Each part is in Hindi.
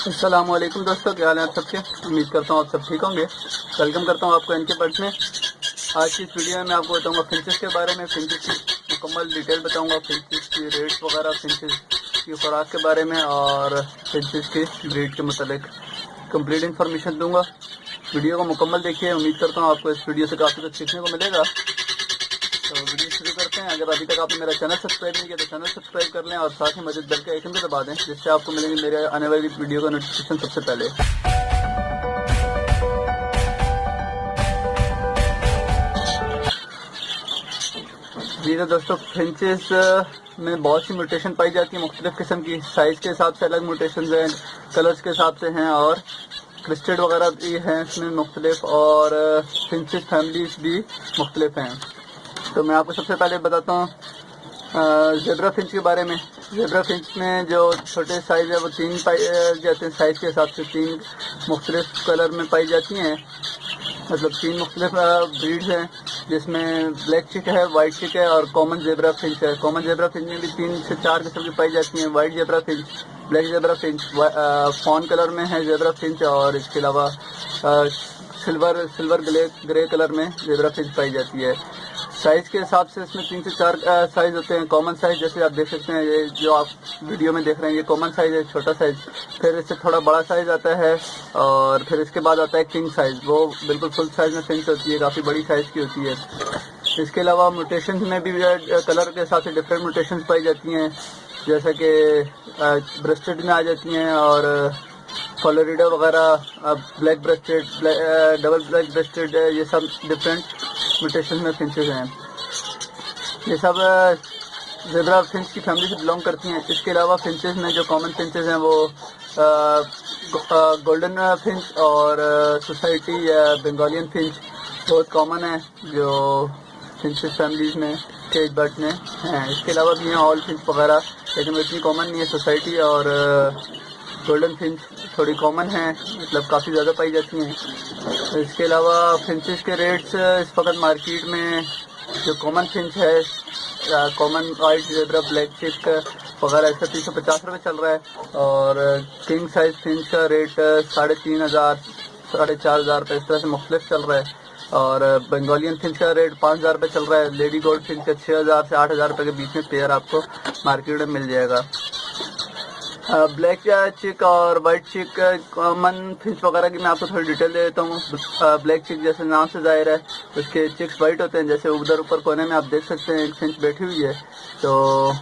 अस्सलामुअलैकुम दोस्तों, क्या हाल है आप सबके। उम्मीद करता हूँ आप सब ठीक होंगे। वेलकम करता हूँ आपको इनके बर्ड्स में। आज की इस वीडियो में मैं आपको बताऊंगा फिंचेस के बारे में। फिंचेस की मुकम्मल डिटेल बताऊंगा, फिंचेस की रेट्स वगैरह, फिंचेस की खुराक के बारे में और फिंचेस की ब्रीड के मतलब कंप्लीट इन्फॉर्मेशन दूंगा। वीडियो को मुकम्मल देखिए, उम्मीद करता हूँ आपको इस वीडियो से काफ़ी कुछ सीखने को मिलेगा। तो वीडियो शुरू करते हैं। अगर अभी तक आपने मेरा चैनल सब्सक्राइब नहीं किया तो चैनल सब्सक्राइब कर लें और साथ ही मदद बेल के आइकन को दबा दें, जिससे आपको मिलेंगे मेरे आने वाली वीडियो का नोटिफिकेशन सबसे पहले। जी तो दोस्तों, फिंचेस में बहुत सी म्यूटेशन पाई जाती है, मुख्तलिफ किस्म की। साइज़ के हिसाब से अलग म्यूटेशन हैं, कलर्स के हिसाब से हैं और क्रिस्टेड वगैरह भी हैं इसमें मुख्तलिफ, और फिंचेस फैमिलीज भी मुख्तलिफ हैं। तो मैं आपको सबसे पहले बताता हूँ ज़ेब्रा फिंच के बारे में। ज़ेब्रा फिंच में जो छोटे साइज़ है वो 3 पाई जाते हैं। साइज़ के हिसाब से 3 मुख्तलिफ कलर में पाई जाती हैं, मतलब 3 मुख्तलिफ ब्रीड्स हैं, जिसमें ब्लैक चिक है, वाइट चिक है और कॉमन ज़ेब्रा फिंच है। कॉमन ज़ेब्रा फिंच में भी 3 से 4 किस्म की पाई जाती हैं। White zebra finch, black zebra finch, fawn colour में है ज़ेब्रा फिंच, और इसके अलावा सिल्वर ग्रे कलर में ज़ेब्रा फिंच पाई जाती है। साइज़ के हिसाब से इसमें 3 से 4 साइज़ होते हैं। कॉमन साइज़ जैसे आप देख सकते हैं, ये जो आप वीडियो में देख रहे हैं ये कॉमन साइज़ है, छोटा साइज़। फिर इससे थोड़ा बड़ा साइज़ आता है और फिर इसके बाद आता है किंग साइज़, वो बिल्कुल फुल साइज़ में फिंच होती है, काफ़ी बड़ी साइज़ की होती है। इसके अलावा म्यूटेशन में भी कलर के हिसाब से डिफरेंट म्यूटेशन पाई जाती हैं, जैसे कि ब्रेस्टेड में आ जाती हैं और फ्लोरिडा वगैरह, black rested, double black rested, ये सब डिफरेंट म्यूटेशन में फिंचेस हैं। ये सब ज़ेब्रा फिंच की फैमिली से बिलोंग करती हैं। इसके अलावा फिंचेस में जो कॉमन फिंचेस हैं वो गोल्डन फिंच और सोसाइटी या बंगालियन फिंच बहुत कॉमन है, जो फिंचेस फैमिलीज में केज बर्ड्स में हैं। इसके अलावा भी हैं ऑल फिंच वगैरह, लेकिन वो इतनी कॉमन नहीं है। सोसाइटी और गोल्डन फिंच थोड़ी कॉमन है, मतलब काफ़ी ज़्यादा पाई जाती हैं। इसके अलावा फिंचेस के रेट्स इस वक्त मार्केट में जो कॉमन फिंच है, कॉमन वाइट ज़ेब्रा ब्लैक चिक वगैरह, इसका 350 रुपये चल रहा है, और किंग साइज फिंच का रेट 3500 4,500 रुपये इस तरह से मुख्तलिफ चल रहा है। और बंगालियन फिंच का रेट 5,000 रुपये चल रहा है। लेडी गोल्ड फिंच का 6,000 से 8,000 रुपये के बीच में पेयर आपको मार्केट में मिल जाएगा। ब्लैक चिक और वाइट चिक कॉमन फिंच वगैरह की मैं आपको थोड़ी डिटेल दे देता हूँ। ब्लैक चिक जैसे नाम से जाहिर है, उसके चिक्स वाइट होते हैं, जैसे उधर ऊपर कोने में आप देख सकते हैं एक फिंच बैठी हुई है। तो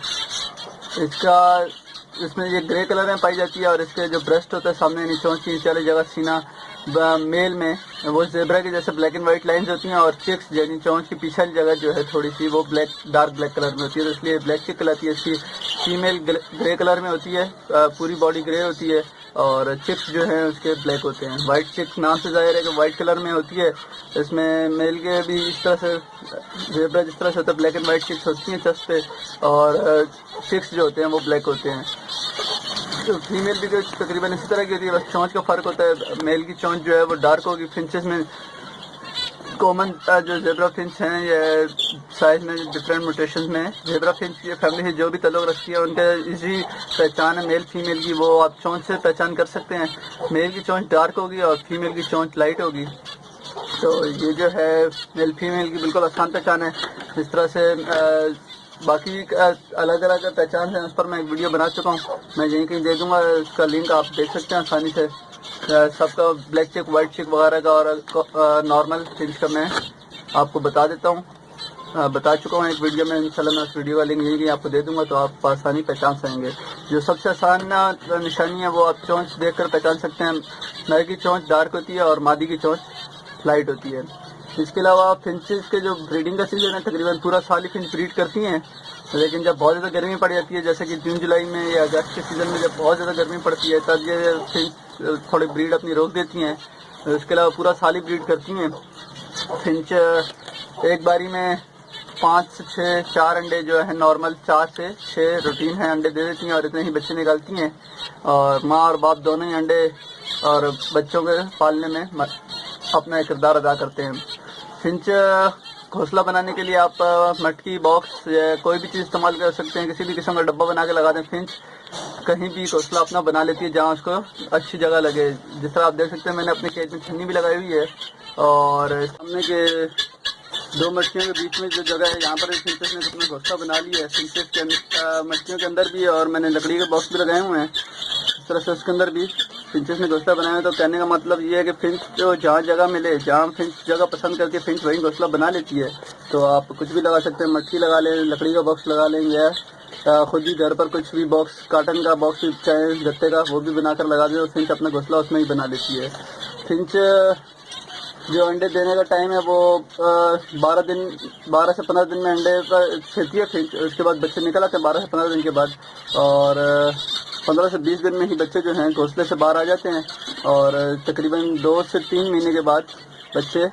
इसमें ये ग्रे कलर में पाई जाती है, और इसके जो ब्रेस्ट होता है सामने नीचे नीचे वाली जगह सीना मेल में वो ज़ेब्रा की जैसे ब्लैक एंड वाइट लाइंस होती हैं, और चिक्स यानी चोंच की पीछे वाली जगह जो है थोड़ी सी वो डार्क ब्लैक कलर में होती है, तो इसलिए ब्लैक चिक कहलाती है। इसकी फीमेल ग्रे कलर में होती है, पूरी बॉडी ग्रे होती है, और चिक्स जो हैं उसके ब्लैक होते हैं। वाइट चिक नाम से जाहिर है कि वाइट कलर में होती है। इसमें मेल के भी इस तरह से ज़ेब्रा जिस तरह से होता है, ब्लैक एंड वाइट चिक्स होती हैं चस्ट पे, और चिक्स जो होते हैं वो ब्लैक होते हैं। तो फीमेल भी जो तकरीबन इसी तरह की होती है, बस चोंच का फ़र्क होता है। मेल की चोंच जो है वो डार्क होगी। फिंचेस में कॉमन जो ज़ेब्रा फिंच हैं ये साइज़ में डिफरेंट म्यूटेशन में ज़ेब्रा फिंच की फैमिली से जो भी ताल्लुक़ रखती है उनका इजी पहचान है मेल फीमेल की, वो आप चोंच से पहचान कर सकते हैं। मेल की चोंच डार्क होगी और फीमेल की चोंच लाइट होगी। तो ये जो है मेल फीमेल की बिल्कुल आसान पहचान है। इस तरह से बाकी अलग अलग पहचान है, उस पर मैं एक वीडियो बना चुका हूँ, मैं यहीं कहीं दे दूँगा, उसका लिंक आप देख सकते हैं आसानी से। सबका ब्लैक चिक, वाइट चिक वगैरह का और नॉर्मल फिंच का मैं आपको बता देता हूँ, बता चुका हूँ एक वीडियो में। इंशाल्लाह मैं उस वीडियो का लिंक यहीं आपको दे दूँगा, तो आप आसानी पहचान सकेंगे। जो सबसे आसान निशानी है वो आप चोंच देख कर पहचान सकते हैं। नर की चोंच डार्क होती है और मादी की चोंच लाइट होती है। इसके अलावा फिंचेस के जो ब्रीडिंग का सीज़न है, तकरीबन पूरा साल ही फिंच ब्रीड करती हैं, लेकिन जब बहुत ज़्यादा गर्मी पड़ जाती है, जैसे कि जून जुलाई में या अगस्त के सीज़न में जब बहुत ज़्यादा गर्मी पड़ती है, तब ये फिंच थोड़ी ब्रीड अपनी रोक देती हैं। इसके अलावा पूरा साल ही ब्रीड करती हैं। फिंच एक बारी में 5 से 6 4 अंडे जो है नॉर्मल 4 से 6 रूटीन है अंडे दे देती हैं, और इतने ही बच्चे निकालती हैं, और माँ और बाप दोनों ही अंडे और बच्चों के पालने में अपना किरदार अदा करते हैं। फिंच घोंसला बनाने के लिए आप मटकी, बॉक्स या कोई भी चीज़ इस्तेमाल कर सकते हैं। किसी भी किस्म का डब्बा बना के लगा दें, फिंच कहीं भी घोंसला अपना बना लेती है जहाँ उसको अच्छी जगह लगे। जिस तरह आप देख सकते हैं मैंने अपने केज में छन्नी भी लगाई हुई है और सामने के 2 मटकियों के बीच में जो जगह है यहाँ पर फिंचेस ने अपना घोंसला बना लिया है। फिंचेस के मटकियों के अंदर भी, और मैंने लकड़ी के बॉक्स भी लगाए हुए हैं इस तरह से, उसके अंदर भी फिंचेस ने घोंसला बनाया है। तो कहने का मतलब ये है कि फिंच जो जहाँ जगह मिले, जहाँ फिंच जगह पसंद करके फिंच वहीं घोंसला बना लेती है। तो आप कुछ भी लगा सकते हैं, मटकी लगा लें, लकड़ी का बॉक्स लगा लें, या खुद ही घर पर कुछ भी बॉक्स, काटन का बॉक्स चाहे गत्ते का, वो भी बनाकर लगा दें, और फिंच अपना घोंसला उसमें ही बना लेती है। फिंच जो अंडे देने का टाइम है वो 12 से 15 दिन में अंडे का छेती है फिंच। उसके बाद बच्चे निकल आते हैं 12 से 15 दिन के बाद, और 15 से 20 दिन में ही बच्चे जो हैं घोंसले से बाहर आ जाते हैं, और तकरीबन 2 से 3 महीने के बाद बच्चे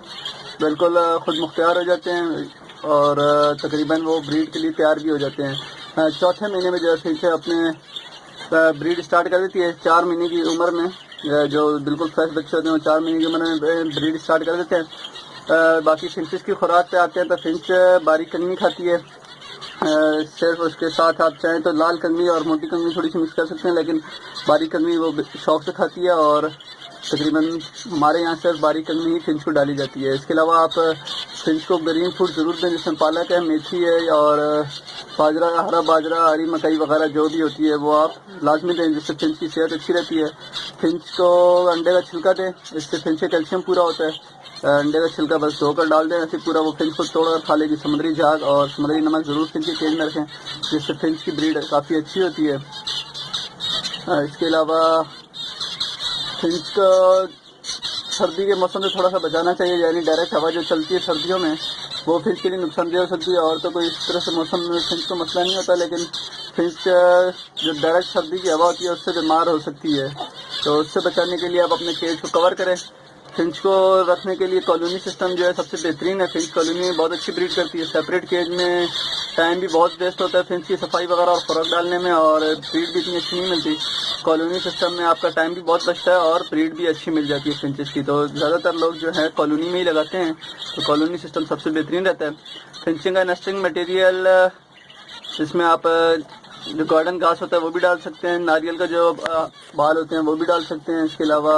बिल्कुल खुद मुख्तियार हो जाते हैं, और तकरीबन वो ब्रीड के लिए तैयार भी हो जाते हैं। चौथे महीने में जो है फिंच अपने ब्रीड स्टार्ट कर देती है। 4 महीने की उम्र में जो बिल्कुल फ्रेश बच्चे होते हैं वो 4 महीने की उम्र में ब्रीड स्टार्ट कर देते हैं। बाकी फिंचेस की खुराक पे आते हैं तो फिंच बारीक कंगनी खाती है। सिर्फ उसके साथ आप चाहें तो लाल कंगनी और मोटी कंगनी थोड़ी सी मिक्स कर सकते हैं, लेकिन बारीक कंगनी वो शौक से खाती है, और तकरीबन हमारे यहाँ सिर्फ बारीक कंगनी ही फिंच को डाली जाती है। इसके अलावा आप फिंच को ग्रीन फूड ज़रूर दें, जिसमें पालक है, मेथी है, और बाजरा, हरा बाजरा, हरी मकई वगैरह जो भी होती है वो आप लाजमी दें, जिससे फिंच की सेहत अच्छी रहती है। फिंच को अंडे का छिलका दें, इससे फिंच का कैल्शियम पूरा होता है। अंडे का छिलका बस धोकर डाल दें, ऐसे पूरा वो फिंच को तोड़कर खा लेगी। समुद्री झाग और समुद्री नमक ज़रूर फिंच के केज में रखें, जिससे फिंच की ब्रीड काफ़ी अच्छी होती है। इसके अलावा फिंच को सर्दी के मौसम से थोड़ा सा बचाना चाहिए, यानी डायरेक्ट हवा जो चलती है सर्दियों में वो फिंच के लिए नुकसानदेह हो सकती है। और तो कोई इस तरह से मौसम में फिंच को मसला नहीं होता, लेकिन फिंच जो डायरेक्ट सर्दी की हवा होती है उससे बीमार हो सकती है। तो उससे बचाने के लिए आप अपने केज को कवर करें। फिंच को रखने के लिए कॉलोनी सिस्टम जो है सबसे बेहतरीन है। फिंच कॉलोनी में बहुत अच्छी ब्रीड करती है। सेपरेट केज में टाइम भी बहुत वेस्ट होता है फिंच की सफाई वगैरह और खुराक डालने में, और ब्रीड भी इतनी अच्छी नहीं मिलती। कॉलोनी सिस्टम में आपका टाइम भी बहुत बचता है और ब्रीड भी अच्छी मिल जाती है फिंचेस की। तो ज़्यादातर लोग जो है कॉलोनी में ही लगाते हैं, तो कॉलोनी सिस्टम सबसे बेहतरीन रहता है। फिंचिंग का नेस्टिंग मटेरियल, इसमें आप जो गार्डन घास होता है वो भी डाल सकते हैं, नारियल का जो बाल होते हैं वो भी डाल सकते हैं। इसके अलावा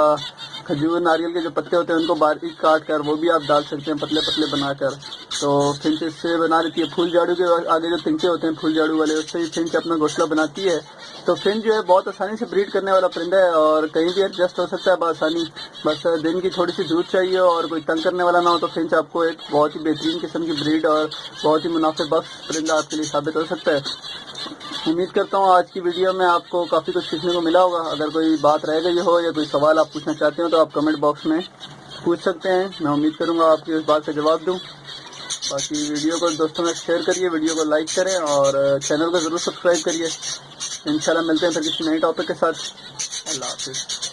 खजूर, नारियल के जो पत्ते होते हैं उनको बारीक काट कर वो भी आप डाल सकते हैं, पतले पतले बनाकर। तो फिंच इससे बना लेती है। फूल झाड़ू के आगे जो तिनके होते हैं फूल झाड़ू वाले, उससे ही फिंच अपना घोंसला बनाती है। तो फिंच जो है बहुत आसानी से ब्रीड करने वाला परिंदा है, और कहीं भी एडजस्ट हो सकता है बआसानी। बस दिन की थोड़ी सी दूध चाहिए और कोई तंग करने वाला ना हो, तो फिंच आपको एक बहुत ही बेहतरीन किस्म की ब्रीड और बहुत ही मुनाफे बख्श परिंदा आपके लिए साबित हो सकता है। उम्मीद करता हूँ आज की वीडियो में आपको काफ़ी कुछ सीखने को मिला होगा। अगर कोई बात रह गई हो या कोई सवाल आप पूछना चाहते हो तो आप कमेंट बॉक्स में पूछ सकते हैं। मैं उम्मीद करूँगा आपकी उस बात का जवाब दूँ। बाकी वीडियो को दोस्तों में शेयर करिए, वीडियो को लाइक करें और चैनल को ज़रूर सब्सक्राइब करिए। इंशाल्लाह मिलते हैं फिर किसी नए टॉपिक के साथ। अल्लाह हाफिज़।